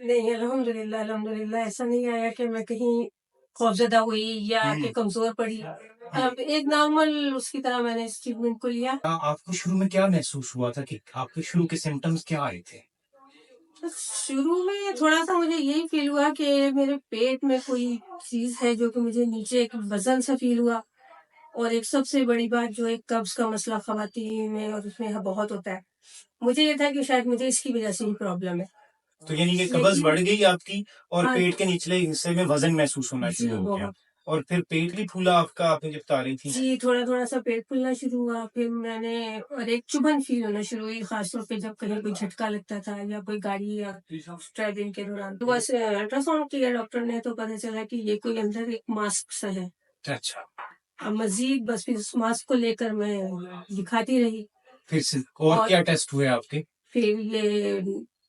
نہیں الحمدللہ ایسا نہیں آیا کہ میں کہیں خوفزدہ ہوئی یا کہ کمزور پڑی. اب ایک نارمل اس کی طرح میں نے اس ٹریٹمنٹ کو لیا. آپ کو شروع میں کیا محسوس ہوا تھا کہ آپ کے شروع کے سمٹمز کیا آئے تھے؟ شروع میں تھوڑا سا مجھے یہی فیل ہوا کہ میرے پیٹ میں کوئی چیز ہے جو کہ مجھے نیچے ایک وزن سا فیل ہوا, اور ایک سب سے بڑی بات جو ایک قبض کا مسئلہ خواتین میں اور اس میں بہت ہوتا ہے, مجھے یہ تھا کہ شاید مجھے اس کی وجہ سے ہی پرابلم ہے. تو یعنی کہ قبض بڑھ گئی آپ کی اور پیٹ کے نچلے حصے میں وزن محسوس ہونا شروع ہو گیا, اور پھر پیٹ بھی پھولا آپ کا, آپ نے جب بتا رہی تھی. جی تھوڑا سا پیٹ پھولنا شروع ہوا. پھر میں نے اور ایک چبھن فیل ہونا شروع ہوئی, خاص طور پہ جب کہیں کوئی جھٹکا لگتا تھا یا کوئی گاڑی یا ڈرائیونگ کے دوران. تو بس الٹرا ساؤنڈ کیا ڈاکٹر نے تو پتہ چلا کہ یہ کوئی اندر ایک ماسک سا ہے. اچھا. اب مزید بس پھر اس ماسک کو لے کر میں دکھاتی رہی. پھر سے اور کیا ٹیسٹ ہوئے آپ کے؟ پھر یہ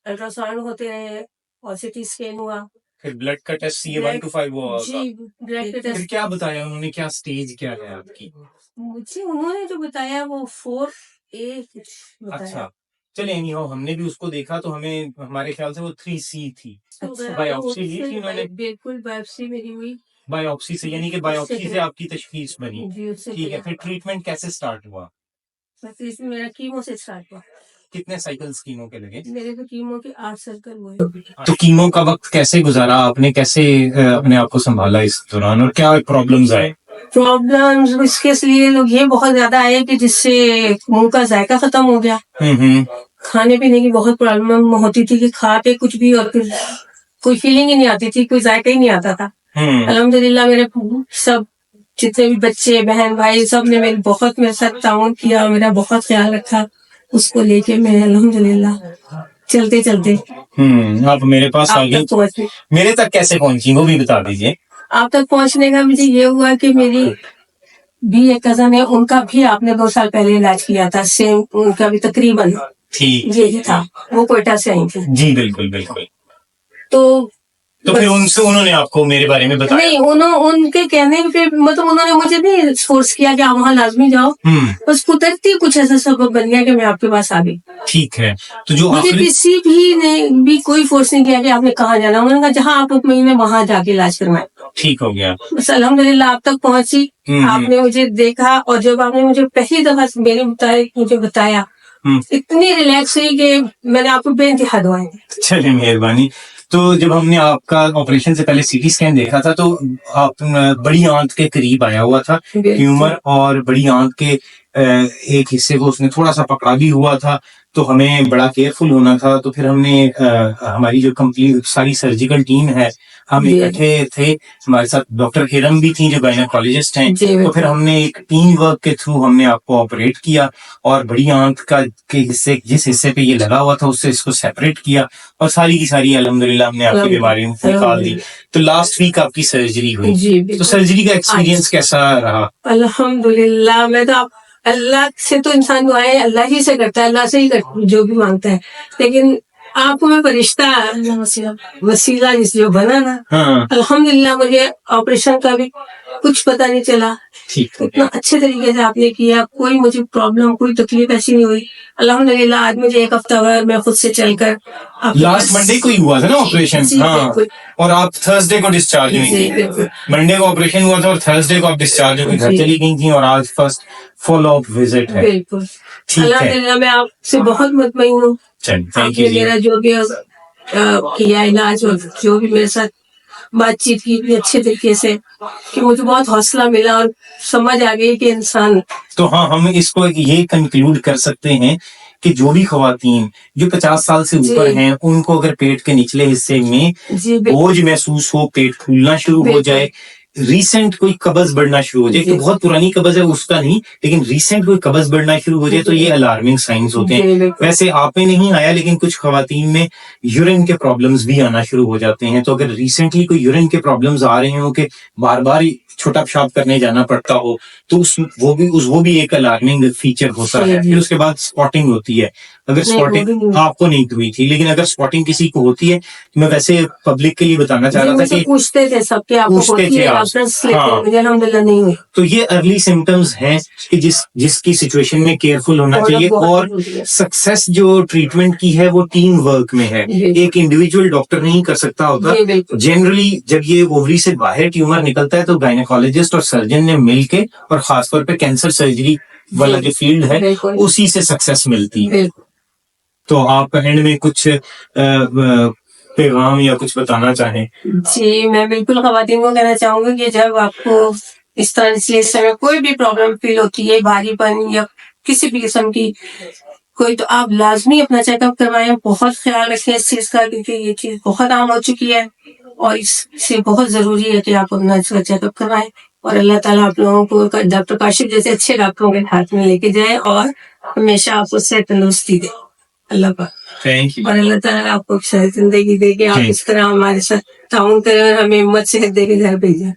الٹرا ساؤنڈ ہوتے رہے اور سی ٹی اسکین ہوا. پھر بلڈ کا ٹیسٹ CA 1 to 5 ہوا. جی بلڈ کا پھر ٹیسٹ. کیا بتایا انہوں نے, کیا سٹیج کیا ہے آپ کی؟ مجھے انہوں نے جو بتایا وہ 4A کچھ بتایا. اچھا چلے نہیں ہو, ہم نے بھی اس کو دیکھا تو ہمیں ہمارے خیال سے وہ 3C تھی. اچھا. بایوپسی لی تھی انہوں نے؟ بالکل بایوپسی میری ہوئی. بایوپسی سے یعنی کہ بایوپسی سے آپ کی تشخیص بنی. جی اس سے ٹھیک ہے. پھر ٹریٹمنٹ کیسے سٹارٹ ہوا؟ میرا کیمو سے اسٹارٹ ہوا. کتنے سائیکلز کیمو کے لگے؟ میرے تو کیمو کے 8 سائیکل ہوئے. تو کیمو کا وقت کیسے گزارا آپ نے, کیسے اپنے آپ کو سنبھالا اس دوران, اور کیا پرابلمز آئے؟ پرابلمز اس کے لیے لوگ یہ بہت زیادہ آئے کہ جس سے منہ کا ذائقہ ختم ہو گیا. کھانے پینے کی بہت پرابلم ہوتی تھی کہ کھا کے کچھ بھی اور پھر کوئی فیلنگ ہی نہیں آتی تھی, کوئی ذائقہ ہی نہیں آتا تھا. الحمدللہ میرے سب جتنے بھی بچے بہن بھائی سب نے میرے ساتھ تعاون کیا, میرا بہت خیال رکھا. اس کو لے کے میں الحمدللہ چلتے آپ میرے پاس آ گئی. میرے تک کیسے پہنچی وہ بھی بتا دیجیے. آپ تک پہنچنے کا مجھے یہ ہوا کہ میری بھی ایک کزن ہے, ان کا بھی آپ نے 2 سال پہلے علاج کیا تھا, سیم ان کا بھی تقریباً یہی تھا. وہ کوئٹہ سے آئی تھی. جی بالکل بالکل. تو پھر ان سے انہوں نے آپ کو میرے بارے میں بتایا؟ نہیں, ان کے کہنے پہ مطلب انہوں نے مجھے نہیں فورس کیا کہ آپ وہاں لازمی جاؤ, بس قدرتی کچھ ایسا سبب بن گیا کہ میں آپ کے پاس آ گئی. ٹھیک ہے. تو جو مجھے کسی بھی نے بھی کوئی فورس نہیں کیا کہ آپ نے کہاں جانا. انہوں نے کہا جہاں آپ حکم میں وہاں جا کے علاج کروائیں. ٹھیک ہو گیا. بس الحمدللہ آپ تک پہنچی. آپ نے مجھے دیکھا اور جب آپ نے مجھے پہلی دفعہ میرے مطابق مجھے بتایا, اتنی ریلیکس ہوئی کہ میں نے آپ کو بے انتہا دعائیں دی. چلے مہربانی. تو جب ہم نے آپ کا آپریشن سے پہلے CT اسکین دیکھا تھا تو آپ بڑی آنت کے قریب آیا ہوا تھا ٹیومر, اور بڑی آنت کے ایک حصے کو اس نے تھوڑا سا پکڑا بھی ہوا تھا, تو ہمیں بڑا کیئرفل ہونا تھا. تو پھر ہم نے ہماری جو کمپلیٹ ساری سرجیکل ٹیم ہے, ہم اکٹھے تھے, ہمارے ساتھ ڈاکٹر ہیرم بھی تھیں جو گائنیکالوجسٹ ہیں. تو پھر ہم نے ایک ٹیم ورک کے تھرو ہم نے آپ کو آپریٹ کیا, اور بڑی آنت کا کے حصے جس حصے پہ یہ لگا ہوا تھا اس سے اس کو سیپریٹ کیا, اور ساری کی ساری الحمدللہ ہم نے آپ کی بیماری نکال دی. تو لاسٹ ویک آپ کی سرجری ہوئی, تو سرجری کا ایکسپیرینس کیسا رہا؟ الحمدللہ میں تو اللہ سے تو انسان دعائیں اللہ ہی سے کرتا ہے, اللہ سے ہی جو بھی مانگتا ہے, لیکن آپ کو میں فرشتہ وسیلہ جو بنا نا, الحمدللہ مجھے آپریشن کا بھی کچھ پتہ نہیں چلا. اتنا اچھے طریقے سے آپ نے کیا, کوئی مجھے پرابلم کوئی تکلیف ایسی نہیں ہوئی. الحمدللہ آج مجھے 1 ہفتہ ہوا میں خود سے چل کر. لاسٹ منڈے کو ہی ہوا تھا نا آپریشن؟ ہاں, اور آپ تھرسڈے کو ڈسچارج ہوئی تھی. منڈے کو آپریشن ہوا تھا اور تھرسڈے کو آپ ڈسچارج ہو کے گھر چلی گئی تھیں, اور آج فرسٹ فالو اپ وزٹ ہے. بالکل الحمدللہ میں آپ سے بہت مطمئن ہوں. آپ نے میرا جو بھی کیا علاج اور جو بھی میرے ساتھ بات چیت کی اتنے اچھے طریقے سے کہ مجھے بہت حوصلہ ملا اور سمجھ آ گئی کہ انسان. تو ہاں, ہم اس کو یہ کنکلوڈ کر سکتے ہیں کہ جو بھی خواتین جو 50 سال سے اوپر ہیں, ان کو اگر پیٹ کے نچلے حصے میں بوجھ محسوس ہو, پیٹ پھولنا شروع ہو جائے, ریسنٹ کوئی قبض بڑھنا شروع ہو جائے, تو بہت پرانی قبض ہے اس کا نہیں, لیکن ریسنٹ کوئی قبض بڑھنا شروع ہو جائے تو یہ الارمنگ سائنز ہوتے ہیں. ویسے آپ میں نہیں آیا, لیکن کچھ خواتین میں یورین کے پرابلمز بھی آنا شروع ہو جاتے ہیں. تو اگر ریسنٹلی کوئی یورین کے پرابلمز آ رہے ہوں کہ بار بار چھوٹا پیشاب کرنے جانا پڑتا ہو, تو وہ بھی ایک الارمنگ فیچر ہوتا ہے. پھر اس کے بعد اسپاٹنگ ہوتی ہے. اگر نہیں، وہ بھی اسپاٹنگ نہیں۔ آپ کو نہیں ہوئی تھی، لیکن اگر اسپاٹنگ کسی کو ہوتی ہے، میں ویسے پبلک کے لیے بتانا چاہ رہا مجھے تھا کہ پوچھتے تھے سب کہ آپ کو پوچھتے ہوتی تھے ہے آپ، ڈاکٹرس، لیکن ہاں۔ مجھے الحمدللہ نہیں ہوئی۔ تو یہ ارلی سمٹمز ہیں کہ جس کی سچویشن میں کیئرفل ہونا چاہیے، بہت اور ضروری ہے۔ سکسیس جو ٹریٹمنٹ کی ہے وہ ٹیم ورک میں ہے، بالکل۔ ایک انڈیویجول ڈاکٹر نہیں کر سکتا ہوتا۔ جی بالکل۔ جنرلی جب یہ اووری سے باہر ٹیومر نکلتا ہے تو گائنیکولوجسٹ اور سرجن نے مل کے، اور خاص طور پہ کینسر سرجری والا جو فیلڈ ہے بالکل۔ اسی سے سکسیس ملتی ہے۔ بالکل۔ تو آپ اینڈ میں کچھ پیغام یا کچھ بتانا چاہیں؟ جی میں بالکل خواتین کو کہنا چاہوں گی کہ جب آپ کو اس طرح اس میں کوئی بھی پرابلم فیل ہوتی ہے، بھاری پن یا کسی بھی قسم کی کوئی، تو آپ لازمی اپنا چیک اپ کروائیں، بہت خیال رکھیں اس چیز کا، کیونکہ یہ چیز بہت عام ہو چکی ہے اور اس سے بہت ضروری ہے کہ آپ اپنا چیک اپ کروائیں، اور اللہ تعالیٰ آپ لوگوں کو ڈاکٹر کاشف جیسے اچھے ڈاکٹروں کے ہاتھ میں لے کے جائیں اور ہمیشہ آپ کو صحت تندرستی دے اللہ پاک، تھینک یو۔ اور اللہ تعالیٰ آپ کو صحت زندگی دے کہ آپ اس طرح ہمارے ساتھ تعاون کریں اور ہمیں ہمت صحت دے کے گھر بھیجیں۔